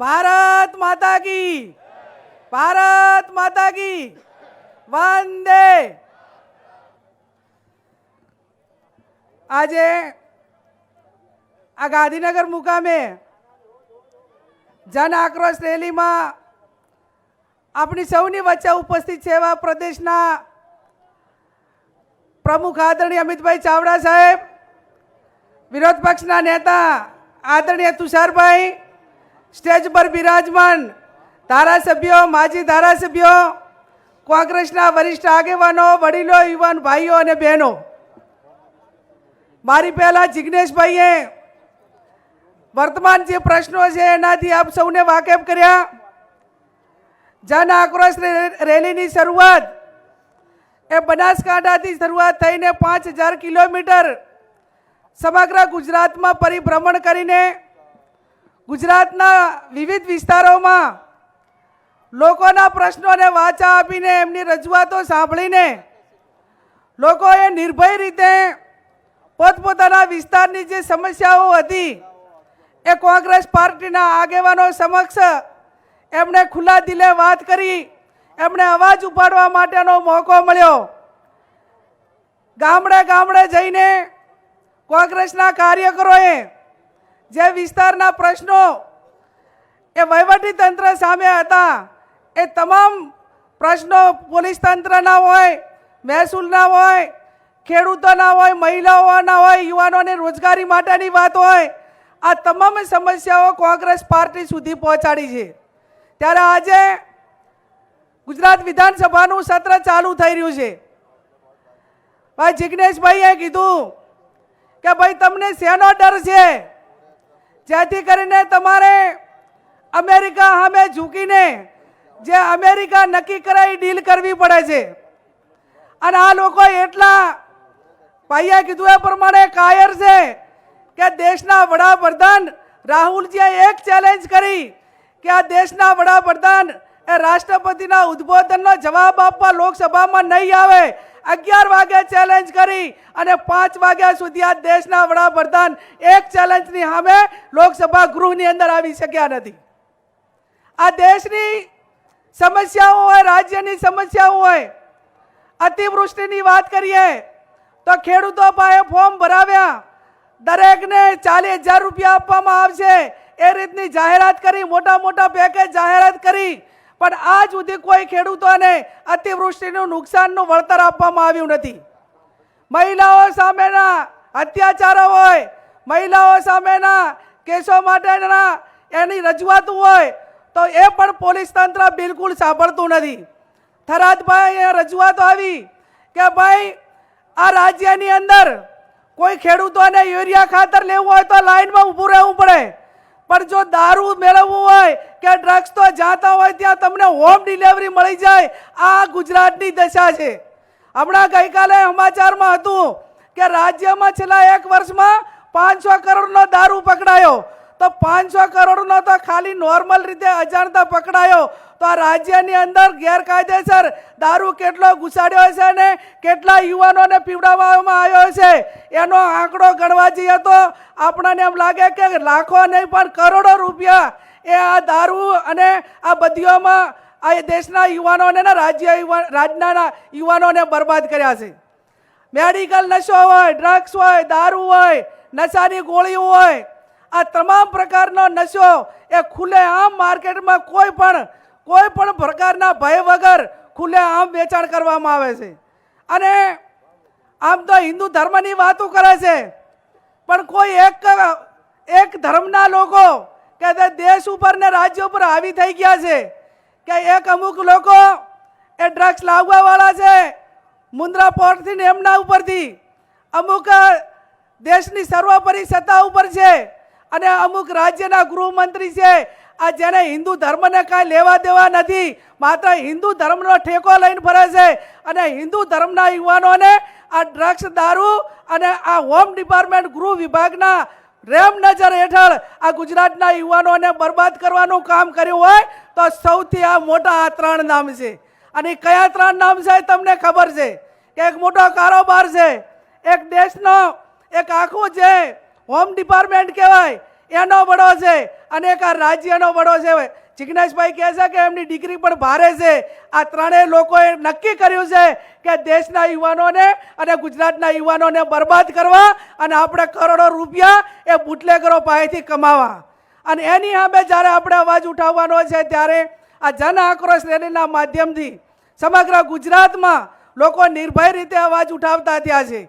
ભારત માતા કી, ભારત માતા કી, વંદે. આજે આ ગાંધીનગર મુકામે જન આક્રોશ રેલીમાં આપણી સૌની વચ્ચે ઉપસ્થિત છે એવા પ્રદેશના પ્રમુખ આદરણીય અમિતભાઈ ચાવડા સાહેબ, વિરોધ પક્ષના નેતા આદરણીય તુષારભાઈ, સ્ટેજ પર બિરાજમાન ધારાસભ્યો, માજી ધારાસભ્યો, કોંગ્રેસના વરિષ્ઠ આગેવાનો, વડીલો, યુવાન ભાઈઓ અને બહેનો, મારી પહેલા જિગ્નેશભાઈએ વર્તમાન જે પ્રશ્નો છે એનાથી આપ સૌને વાકેફ કર્યા. જન આક્રોશ રેલીની શરૂઆત એ બનાસકાંઠાથી શરૂઆત થઈને 5000 કિલોમીટર સમગ્ર ગુજરાતમાં પરિભ્રમણ કરીને ગુજરાતના વિવિધ વિસ્તારોમાં લોકોના પ્રશ્નોને વાચા આપીને એમની રજૂઆતો સાંભળીને લોકોએ નિર્ભય રીતે પોતપોતાના વિસ્તારની જે સમસ્યાઓ હતી એ કોંગ્રેસ પાર્ટીના આગેવાનો સમક્ષ એમણે ખુલ્લા દિલે વાત કરી, એમણે અવાજ ઉપાડવા માટેનો મોકો મળ્યો. ગામડે ગામડે જઈને કોંગ્રેસના કાર્યકરોએ જે વિસ્તારના પ્રશ્નો એ વહીવટી તંત્ર સામે હતા એ તમામ પ્રશ્નો પોલીસ તંત્રના હોય, મહેસૂલના હોય, ખેડૂતોના હોય, મહિલાઓના હોય, યુવાનોને રોજગારી માટેની વાત હોય, આ તમામ સમસ્યાઓ કોંગ્રેસ પાર્ટી સુધી પહોંચાડી છે. ત્યારે આજે ગુજરાત વિધાનસભાનું સત્ર ચાલુ થઈ રહ્યું છે. ભાઈ જિગ્નેશભાઈએ કીધું કે ભાઈ તમને શેનો ડર છે જેથી કરીને તમારે અમેરિકા સામે ઝૂકીને જે અમેરિકા નક્કી કરાઈ ડીલ કરવી પડે છે. અને આ લોકો એટલા ભાઈએ કીધું એ પ્રમાણે કાયર છે કે દેશના વડાપ્રધાન રાહુલજીએ એક ચેલેન્જ કરી કે આ દેશના વડાપ્રધાન એ રાષ્ટ્રપતિના ઉદ્બોધનનો જવાબ આપવા લોકસભામાં નહીં આવે. 11 વાગે ચેલેન્જ કરી અને 5 વાગ્યા સુધી આ દેશના વડાપ્રધાન એક ચેલેન્જની સામે લોકસભા ગૃહની અંદર આવી શક્યા નથી. આ દેશની સમસ્યાઓ હોય, રાજ્યની સમસ્યાઓ હોય, અતિવૃષ્ટિની વાત કરીએ તો ખેડૂતો પાસે ફોર્મ ભરાવ્યા, દરેકને 40,000 રૂપિયા આપવામાં આવશે એ રીતની જાહેરાત કરી, મોટા મોટા પેકેજ જાહેરાત કરી, પણ આજ સુધી કોઈ ખેડૂતોને અતિવૃષ્ટિનું નુકસાનનું વળતર આપવામાં આવ્યું નથી. મહિલાઓ સામેના અત્યાચારો હોય, મહિલાઓ સામેના કેસો માટેના એની રજૂઆત હોય તો એ પણ પોલીસ તંત્ર બિલકુલ સાંભળતું નથી. થરાદભાઈ રજૂઆત આવી કે ભાઈ આ રાજ્યની અંદર કોઈ ખેડૂતોને યુરિયા ખાતર લેવું હોય તો લાઈનમાં ઊભું રહેવું પડે, પણ જો દારૂ મેળવવું હોય કે ડ્રગ્સ તો જાતા હોય ત્યાં તમને હોમ ડિલિવરી મળી જાય. આ ગુજરાતની દશા છે. હમણાં ગઈકાલે સમાચારમાં હતું કે રાજ્યમાં છેલ્લા 1 વર્ષમાં 500 કરોડનો દારૂ પકડાયો. તો 500 કરોડનો તો ખાલી નોર્મલ રીતે અજાણતા પકડાયો, તો આ રાજ્યની અંદર ગેરકાયદેસર દારૂ કેટલો ઘુસાડ્યો છે ને કેટલા યુવાનોને પીવડાવવામાં આવ્યો છે એનો આંકડો ગણવા જઈએ તો આપણને એમ લાગે કે લાખો નહીં પણ કરોડો રૂપિયા એ આ દારૂ અને આ બધીઓમાં આ દેશના યુવાનોને રાજ્યના યુવાનોને બરબાદ કર્યા છે. મેડિકલ નશો હોય, ડ્રગ્સ હોય, દારૂ હોય, નશાની ગોળીઓ હોય, આ તમામ પ્રકારનો નશો એ ખુલ્લેઆમ માર્કેટમાં કોઈ પણ પ્રકારના ભય વગર ખુલ્લેઆમ વેચાણ કરવામાં આવે છે. અને આમ તો હિન્દુ ધર્મની વાતો કરે છે, પણ કોઈ એક ધર્મના લોકો કે દેશ ઉપર ને રાજ્ય ઉપર હાવી થઈ ગયા છે કે એક અમુક લોકો એ ડ્રગ્સ લાવવાવાળા છે મુન્દ્રા પોર્ટથી એમના ઉપરથી, અમુક દેશની સર્વોપરી સત્તા ઉપર છે અને અમુક રાજ્યના ગૃહમંત્રી છે આ જેને હિન્દુ ધર્મને કાંઈ લેવા દેવા નથી, માત્ર હિન્દુ ધર્મનો ઠેકો લઈને ફરે છે. અને હિન્દુ ધર્મના યુવાનોને આ ડ્રગ્સ, દારૂ અને આ હોમ ડિપાર્ટમેન્ટ ગૃહ વિભાગના રેમ નજર હેઠળ આ ગુજરાતના યુવાનોને બરબાદ કરવાનું કામ કર્યું હોય તો સૌથી આ મોટા આ 3 નામ છે. અને કયા 3 નામ છે તમને ખબર છે કે એક મોટો કારોબાર છે, એક દેશનો એક આખું જે હોમ ડિપાર્ટમેન્ટ કહેવાય એનો વડો છે અને એક આ રાજ્યનો વડો છે. જિજ્ઞેશભાઈ કહે છે કે એમની દીકરી પણ ભારે છે. આ ત્રણેય લોકોએ નક્કી કર્યું છે કે દેશના યુવાનોને અને ગુજરાતના યુવાનોને બરબાદ કરવા અને આપણે કરોડો રૂપિયા એ બુટલેગરો પાસેથી કમાવા. અને એની સામે જ્યારે આપણે અવાજ ઉઠાવવાનો છે ત્યારે આ જન આક્રોશ રેલીના માધ્યમથી સમગ્ર ગુજરાતમાં લોકો નિર્ભય રીતે અવાજ ઉઠાવતા થયા છે.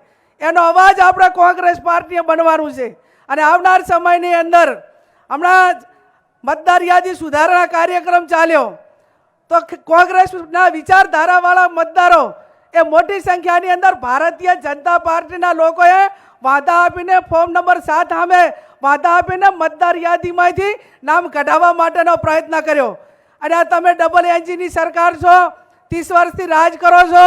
એનો અવાજ આપણે કોંગ્રેસ પાર્ટીએ બનવાનું છે. અને આવનાર સમયની અંદર હમણાં મતદાર યાદી સુધારણા કાર્યક્રમ ચાલ્યો તો કોંગ્રેસના વિચારધારાવાળા મતદારો એ મોટી સંખ્યાની અંદર ભારતીય જનતા પાર્ટીના લોકોએ વાંધા આપીને ફોર્મ નંબર 7 સામે વાંધા આપીને મતદાર યાદીમાંથી નામ કઢાવવા માટેનો પ્રયત્ન કર્યો. અને આ તમે ડબલ એન્જિનની સરકાર છો, 30 વર્ષથી રાજ કરો છો,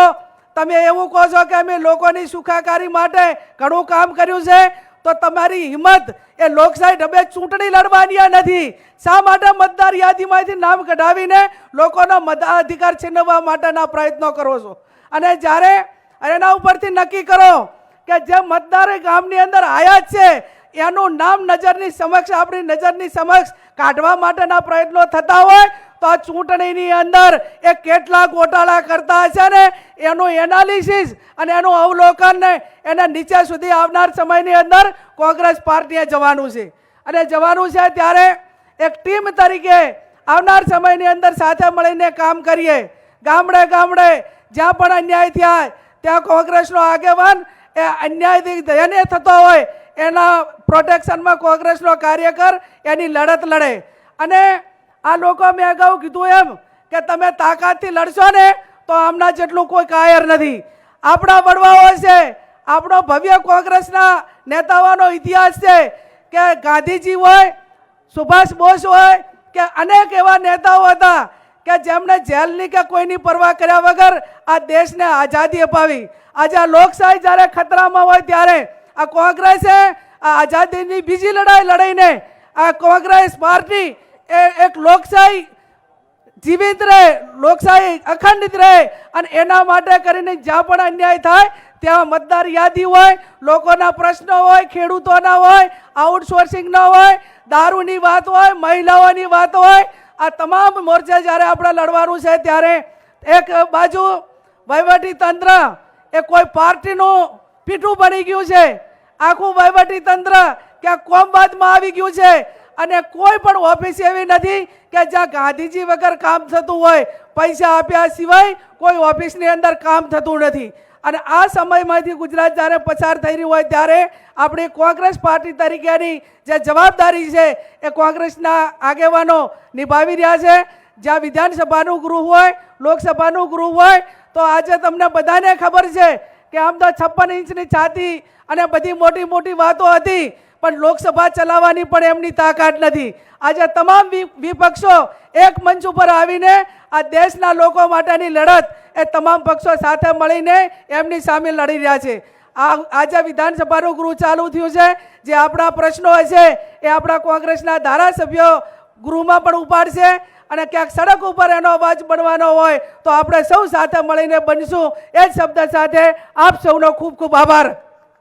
તમે એવું કહો છો કે અમે લોકોની સુખાકારી માટે ઘણું કામ કર્યું છે, તો તમારી હિંમત એ લોકશાહી ઢબે ચૂંટણી લડવાની નથી. શા માટે મતદાર યાદીમાંથી નામ કઢાવીને લોકોનો મતાધિકાર છીનવવા માટેના પ્રયત્નો કરો છો? અને જ્યારે એના ઉપરથી નક્કી કરો કે જે મતદાર ગામની અંદર આયા છે એનું નામ નજરની સમક્ષ આપણી નજરની સમક્ષ કાઢવા માટેના પ્રયત્નો થતા હોય તો આ ચૂંટણીની અંદર એ કેટલા ગોટાળા કરતા હશે ને એનું એનાલિસિસ અને એનું અવલોકન ને એના નીચે સુધી આવનાર સમયની અંદર કોંગ્રેસ પાર્ટીએ જવાનું છે. અને જવાનું છે ત્યારે એક ટીમ તરીકે આવનાર સમયની અંદર સાથે મળીને કામ કરીએ. ગામડે ગામડે જ્યાં પણ અન્યાય થયા ત્યાં કોંગ્રેસનો આગેવાન એ અન્યાયથી દયનીય થતો હોય એના પ્રોટેક્શનમાં કોંગ્રેસનો કાર્યકર એની લડત લડે. અને આ લોકો મેં અગાઉ કીધું એમ કે તમે તાકાતથી લડશો ને તો આમના જેટલું કોઈ કાયર નથી. આપણા વડવાઓ છે, આપણો ભવ્ય કોંગ્રેસના નેતાઓનો ઇતિહાસ છે કે ગાંધીજી હોય, સુભાષ બોઝ હોય કે અનેક એવા નેતાઓ હતા કે જેમણે જેલની કે કોઈની પરવા કર્યા વગર આ દેશને આઝાદી અપાવી. આજે આ લોકશાહી જ્યારે ખતરામાં હોય ત્યારે આ કોંગ્રેસે આ આઝાદીની બીજી લડાઈ લડીને આ કોંગ્રેસ પાર્ટી એક લોકશાહી જીવિત રહે, લોકશાહી અખંડિત રહે અને એના માટે કરીને જ્યાં પણ અન્યાય થાય ત્યાં મતદાર યાદી હોય, લોકોના પ્રશ્નો હોય, ખેડૂતોના હોય, આઉટસોર્સિંગના હોય, દારૂની વાત હોય, મહિલાઓની વાત હોય, આ તમામ મોરચે જ્યારે આપણે લડવાનું છે ત્યારે એક બાજુ વહીવટી તંત્ર એ કોઈ પાર્ટીનું પીઠું બની ગયું છે. આખું વહીવટી તંત્ર ક્યાંક કોમવાદમાં આવી ગયું છે અને કોઈ પણ ઓફિસ એવી નથી કે જ્યાં ગાંધીજી વગર કામ થતું હોય. પૈસા આપ્યા સિવાય કોઈ ઓફિસની અંદર કામ થતું નથી. અને આ સમયમાંથી ગુજરાત જ્યારે પસાર થઈ રહ્યું હોય ત્યારે આપણી કોંગ્રેસ પાર્ટી તરીકેની જે જવાબદારી છે એ કોંગ્રેસના આગેવાનો નિભાવી રહ્યા છે. જ્યાં વિધાનસભાનું ગૃહ હોય, લોકસભાનું ગૃહ હોય તો આજે તમને બધાને ખબર છે કે આમ તો 56 ઇંચની છાતી અને બધી મોટી મોટી વાતો હતી પણ લોકસભા ચલાવવાની પણ એમની તાકાત નથી. આજે તમામ વિપક્ષો એક મંચ ઉપર આવીને આ દેશના લોકો માટેની લડત એ તમામ પક્ષો સાથે મળીને એમની સામે લડી રહ્યા છે. આજે વિધાનસભાનું ગૃહ ચાલુ થયું છે. જે આપણા પ્રશ્નો હશે એ આપણા કોંગ્રેસના ધારાસભ્યો ગૃહમાં પણ ઉપાડશે અને ક્યાંક સડક ઉપર એનો અવાજ બનવાનો હોય તો આપણે સૌ સાથે મળીને બનશું. એ જ શબ્દ સાથે આપ સૌનો ખૂબ ખૂબ આભાર.